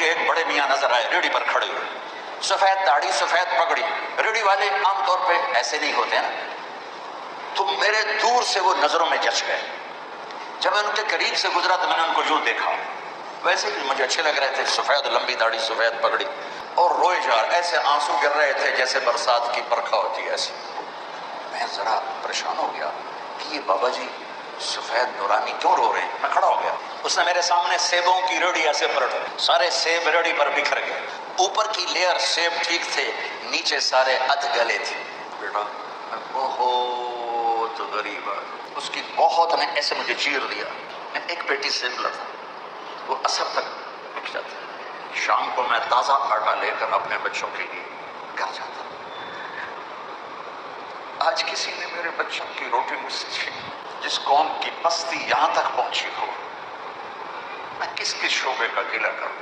مجھے ایک بڑے میاں نظر آئے ریڑھی پر کھڑے ہوئے، سفید داڑھی سفید پگڑی۔ ریڑھی والے عام طور پہ ایسے نہیں ہوتے ہیں نا، تو میرے دور سے وہ نظروں میں جچ گئے۔ جب میں ان کے قریب سے گزرا تو میں نے ان کو یوں دیکھا، ویسے بھی مجھے اچھے لگ رہے تھے، سفید لمبی داڑھی سفید پگڑی، اور روئے جا رہے، ایسے آنسو گر رہے تھے جیسے برسات کی برکھا ہوتی ہے ایسی۔ میں ذرا پریشان ہو گیا کہ یہ بابا جی سفید نورانی کیوں رو رہے ہیں؟ میں کھڑا ہو گیا، اس نے میرے سامنے سیبوں کی ریڑھی ایسے پلٹ، سارے سیب ریڑھی پر بکھر گئے، اوپر کی لیئر سیب ٹھیک تھے، نیچے سارے ادھ گلے تھے۔ بیٹا میں بہت غریب ہے، اس کی بہت نے ایسے مجھے چیر دیا۔ میں ایک پیٹی سیب لاتا، وہ عصر تک بک جاتا، شام کو میں تازہ آٹا لے کر اپنے بچوں کے لیے گھر جاتا۔ آج کسی نے میرے بچوں کی روٹی مجھ سے چھینی۔ جس قوم کی پستی یہاں تک پہنچی ہو، میں کس کس شعبے کا گلہ کروں؟